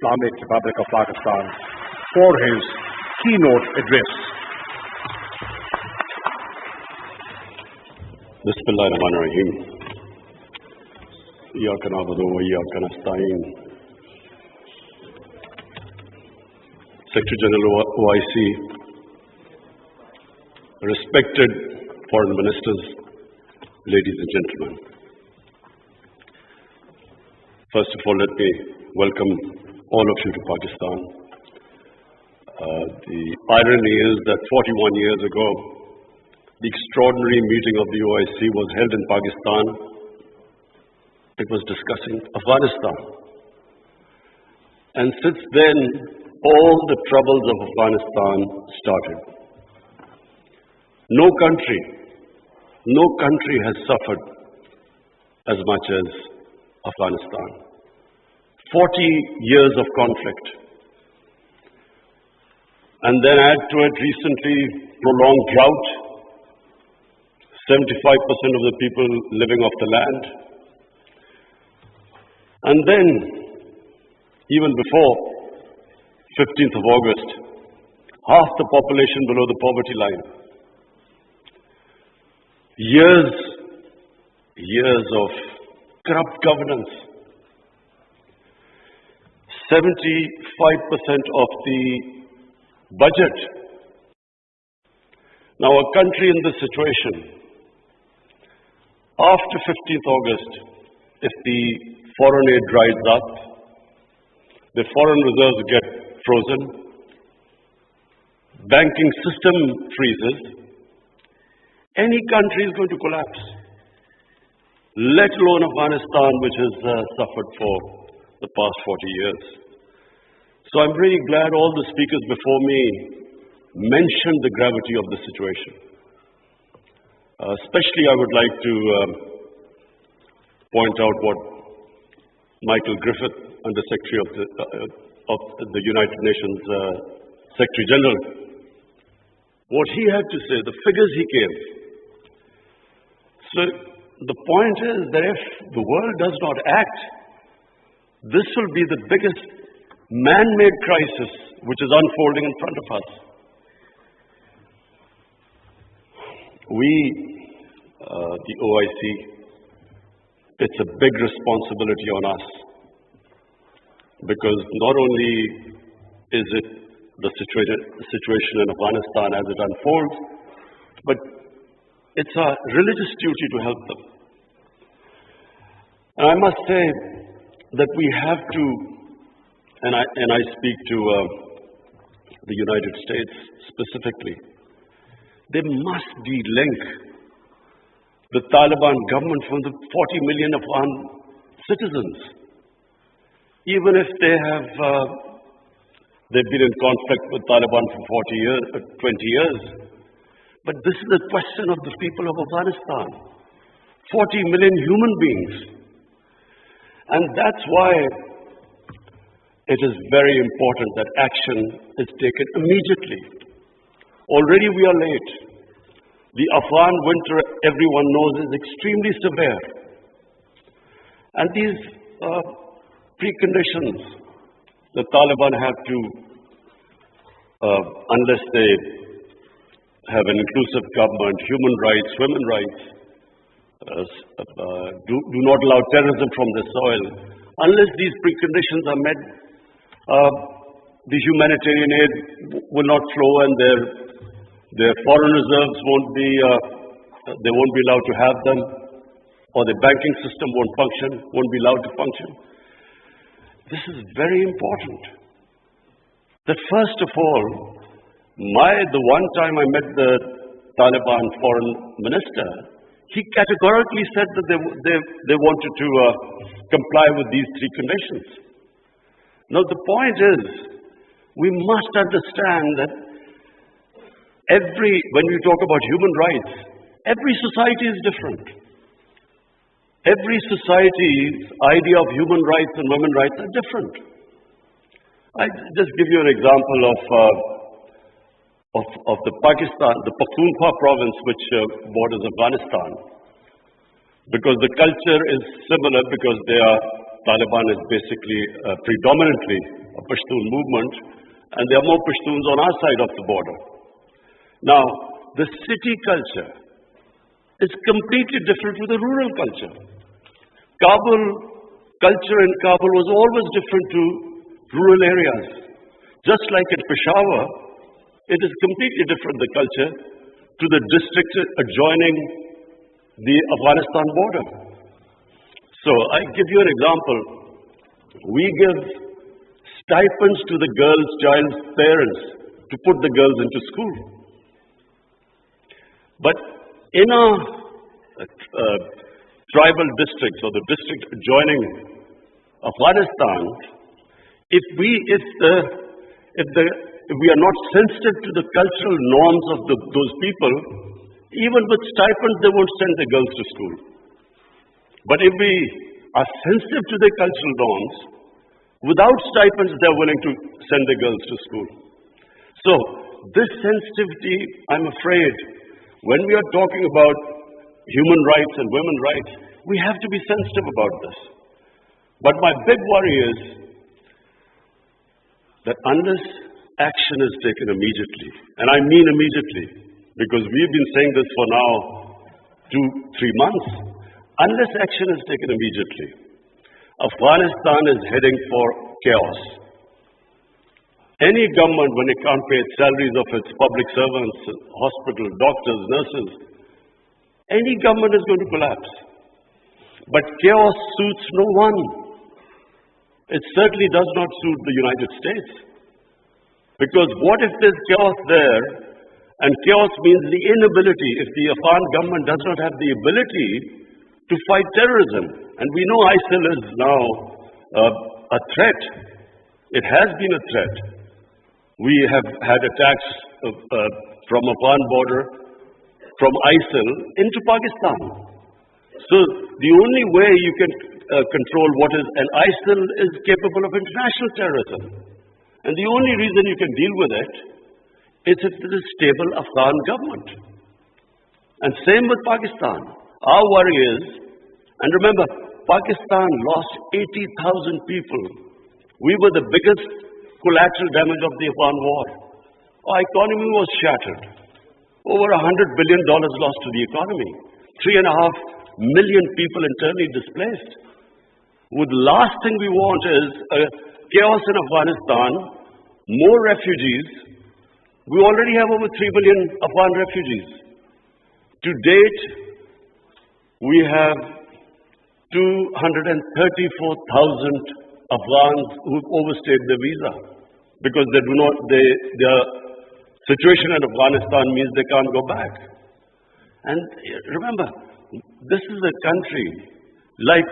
Islamic Republic of Pakistan for his keynote address. Bismillahirrahmanirrahim. Iyyaka na'budu wa iyyaka nasta'in. Secretary General OIC, respected foreign ministers, ladies and gentlemen. First of all, let me welcome all of you to Pakistan. The irony is that 41 years ago, the extraordinary meeting of the OIC was held in Pakistan. It was discussing Afghanistan. And since then, all the troubles of Afghanistan started. No country has suffered as much as Afghanistan. 40 years of conflict. And then add to it recently prolonged drought. 75% of the people living off the land. And then, even before 15th of August, half the population below the poverty line. Years of corrupt governance. 75% of the budget. Now, a country in this situation, after 15th August, if the foreign aid dries up, the foreign reserves get frozen, banking system freezes, any country is going to collapse, let alone Afghanistan, which has suffered for the past 40 years. So I'm really glad all the speakers before me mentioned the gravity of the situation. Especially I would like to point out what Michael Griffith, Under Secretary of the United Nations Secretary General, what he had to say, the figures he gave. So the point is that if the world does not act, this will be the biggest man-made crisis which is unfolding in front of us. We, the OIC, it's a big responsibility on us, because not only is it the situation in Afghanistan as it unfolds, but it's our religious duty to help them. And I must say that we have to, and I speak to the United States specifically, they must de-link the Taliban government from the 40 million Afghan citizens. Even if they've been in conflict with Taliban for 20 years. But this is a question of the people of Afghanistan. 40 million human beings. And that's why it is very important that action is taken immediately. Already we are late. The Afghan winter, everyone knows, is extremely severe. And these preconditions the Taliban have to, unless they have an inclusive government, human rights, women's rights, do not allow terrorism from the soil. Unless these preconditions are met, the humanitarian aid will not flow, and their foreign reserves won't be allowed to have them, or the banking system won't be allowed to function. This is very important. That first of all, the one time I met the Taliban foreign minister, he categorically said that they wanted to comply with these three conditions. Now the point is, we must understand that when we talk about human rights, every society is different. Every society's idea of human rights and women's rights are different. I just give you an example of the Pakhtunkhwa province, which borders Afghanistan, because the culture is similar, because Taliban is basically predominantly a Pashtun movement, and there are more Pashtuns on our side of the border. Now, the city culture is completely different from the rural culture. Kabul, culture in Kabul was always different to rural areas. Just like at Peshawar, it is completely different, the culture, to the districts adjoining the Afghanistan border. So I give you an example. We give stipends to the girl's child's parents to put the girls into school. But in our tribal districts or the district adjoining Afghanistan, if we are not sensitive to the cultural norms of those people, even with stipends, they won't send their girls to school. But if we are sensitive to their cultural norms, without stipends, they're willing to send their girls to school. So, this sensitivity, I'm afraid, when we are talking about human rights and women's rights, we have to be sensitive about this. But my big worry is that unless action is taken immediately, and I mean immediately, because we've been saying this for now 2-3 months, unless action is taken immediately, Afghanistan is heading for chaos. Any government, when it can't pay its salaries of its public servants, hospital, doctors, nurses, any government is going to collapse. But chaos suits no one. It certainly does not suit the United States. Because what if there's chaos there, and chaos means the inability, if the Afghan government does not have the ability to fight terrorism. And we know ISIL is now a threat. It has been a threat. We have had attacks from Afghan border, from ISIL into Pakistan. So the only way you can control what is, and ISIL is capable of international terrorism. And the only reason you can deal with it is if there is a stable Afghan government. And same with Pakistan. Our worry is, and remember, Pakistan lost 80,000 people. We were the biggest collateral damage of the Afghan war. Our economy was shattered. Over $100 billion lost to the economy. 3.5 million people internally displaced. The last thing we want is chaos in Afghanistan, more refugees. We already have over 3 million Afghan refugees. To date, we have 234,000 Afghans who've overstayed their visa because their situation in Afghanistan means they can't go back. And remember, this is a country, like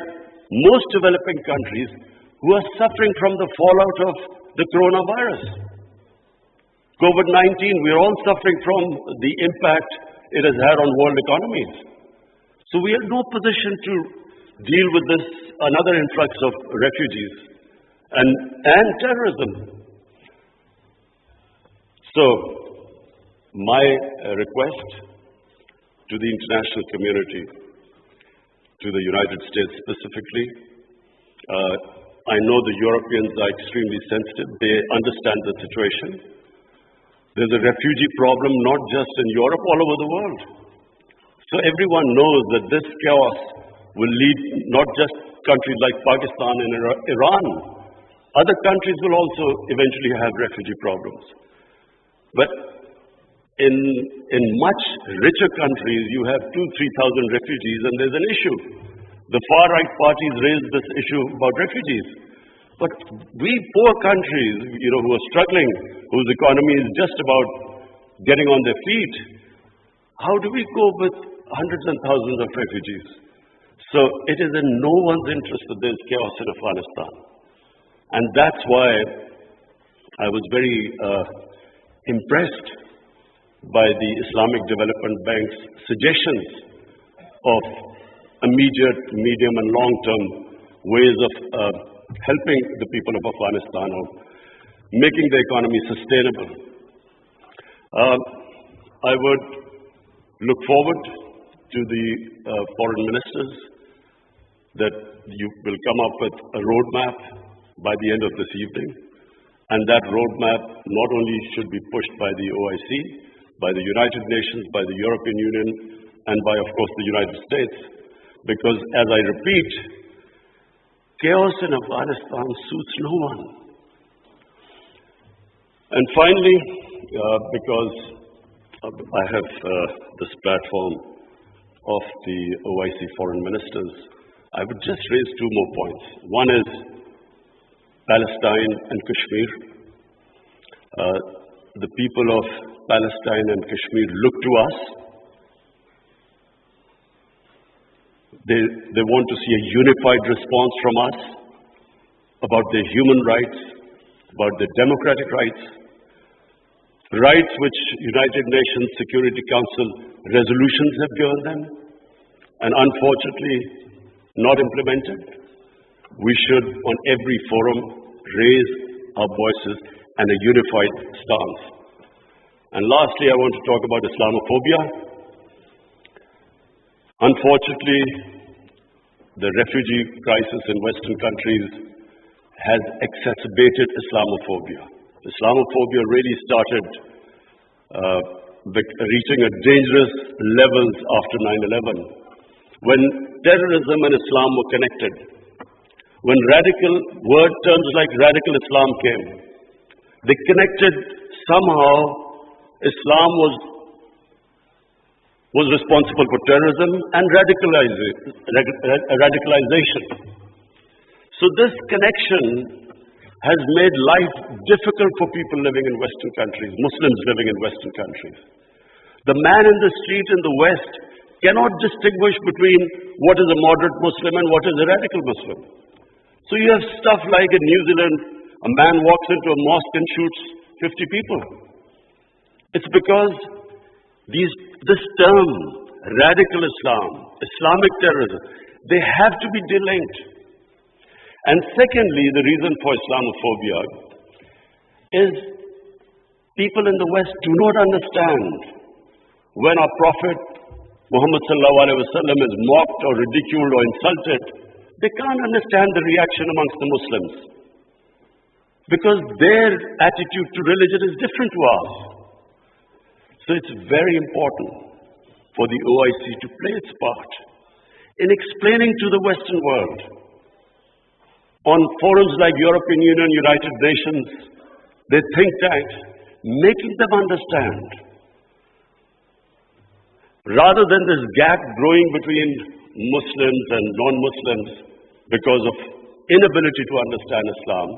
most developing countries, who are suffering from the fallout of the coronavirus. COVID-19, we're all suffering from the impact it has had on world economies. So we are in no position to deal with this, another influx of refugees and terrorism. So, my request to the international community, to the United States specifically, I know the Europeans are extremely sensitive. They understand the situation. There's a refugee problem not just in Europe, all over the world. So everyone knows that this chaos will lead not just countries like Pakistan and Iran. Other countries will also eventually have refugee problems. But in much richer countries, you have 2,000-3,000 refugees, and there's an issue. The far-right parties raised this issue about refugees. But we poor countries, who are struggling, whose economy is just about getting on their feet, how do we cope with hundreds and thousands of refugees? So it is in no one's interest that there's chaos in Afghanistan. And that's why I was very impressed by the Islamic Development Bank's suggestions of immediate, medium and long-term ways of helping the people of Afghanistan, of making the economy sustainable. I would look forward to the foreign ministers that you will come up with a roadmap by the end of this evening And that roadmap not only should be pushed by the OIC, by the United Nations, by the European Union, and by, of course, the United States, because, as I repeat, chaos in Afghanistan suits no one. And finally, because I have this platform of the OIC foreign ministers, I would just raise two more points. One is Palestine and Kashmir. The people of Palestine and Kashmir look to us. They want to see a unified response from us about their human rights, about their democratic rights, rights which United Nations Security Council resolutions have given them, and unfortunately not implemented. We should, on every forum, raise our voices and a unified stance. And lastly, I want to talk about Islamophobia. Unfortunately, the refugee crisis in Western countries has exacerbated Islamophobia. Islamophobia really started reaching a dangerous levels after 9/11, when terrorism and Islam were connected. When word terms like radical Islam came, they connected somehow. Islam was responsible for terrorism and radicalization. So this connection has made life difficult for people living in Western countries, Muslims living in Western countries. The man in the street in the West cannot distinguish between what is a moderate Muslim and what is a radical Muslim. So you have stuff like in New Zealand, a man walks into a mosque and shoots 50 people. It's because this term, radical Islam, Islamic terrorism, they have to be delinked. And secondly, the reason for Islamophobia is people in the West do not understand when our Prophet Muhammad sallallahu alaihi wasallam is mocked or ridiculed or insulted. They can't understand the reaction amongst the Muslims because their attitude to religion is different to ours. So it's very important for the OIC to play its part in explaining to the Western world on forums like European Union, United Nations, their think tanks, making them understand. Rather than this gap growing between Muslims and non-Muslims because of inability to understand Islam,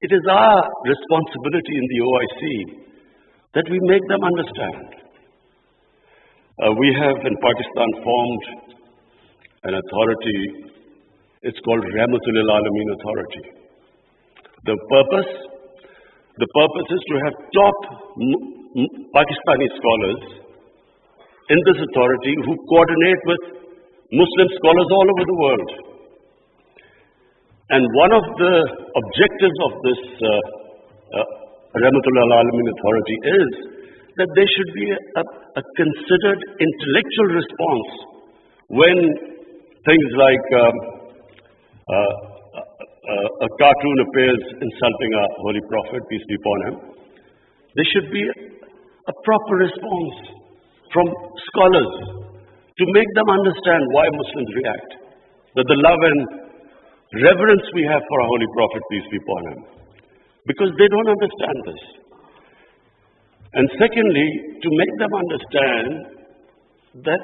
it is our responsibility in the OIC that we make them understand. We have in Pakistan formed an authority, it's called Rahmatul Alameen Authority. The purpose is to have top Pakistani scholars in this authority who coordinate with Muslim scholars all over the world. And one of the objectives of this Rahmatul Alameen Authority is that there should be a considered intellectual response when things like a cartoon appears insulting our Holy Prophet, peace be upon him. There should be a proper response from scholars to make them understand why Muslims react, that the love and reverence we have for our Holy Prophet, peace be upon him, because they don't understand this. And secondly, to make them understand that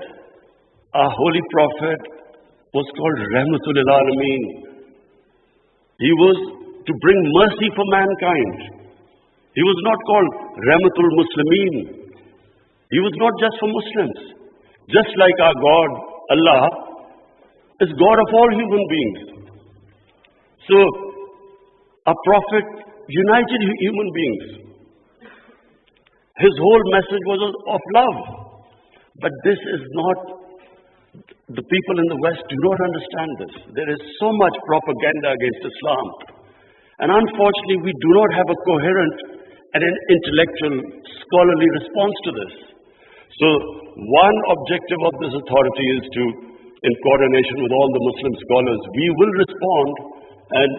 our Holy Prophet was called Rahmatul Alameen. He was to bring mercy for mankind. He was not called Rahmatul Muslimeen. He was not just for Muslims. Just like our God, Allah, is God of all human beings. So, our Prophet united human beings. His whole message was of love. But this is not, the people in the West do not understand this. There is so much propaganda against Islam. And unfortunately, we do not have a coherent and an intellectual, scholarly response to this. So, one objective of this authority is to, in coordination with all the Muslim scholars, we will respond and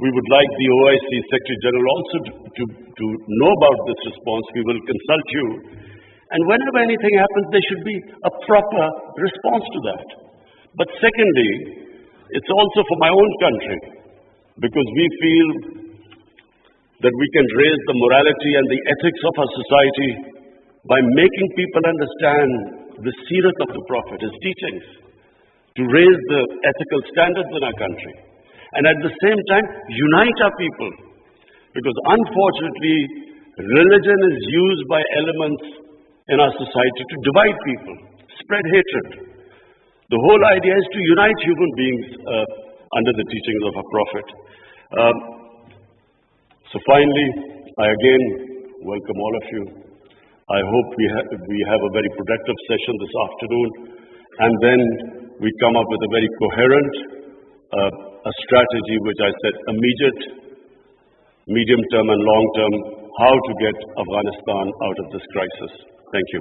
We would like the OIC Secretary General also to know about this response. We will consult you. And whenever anything happens, there should be a proper response to that. But secondly, it's also for my own country, because we feel that we can raise the morality and the ethics of our society by making people understand the seerah of the Prophet, his teachings, to raise the ethical standards in our country. And at the same time, unite our people. Because unfortunately, religion is used by elements in our society to divide people, spread hatred. The whole idea is to unite human beings under the teachings of our Prophet. So finally, I again welcome all of you. I hope we have a very productive session this afternoon, and then we come up with a very coherent a strategy, which I said immediate, medium term and long term, how to get Afghanistan out of this crisis. Thank you.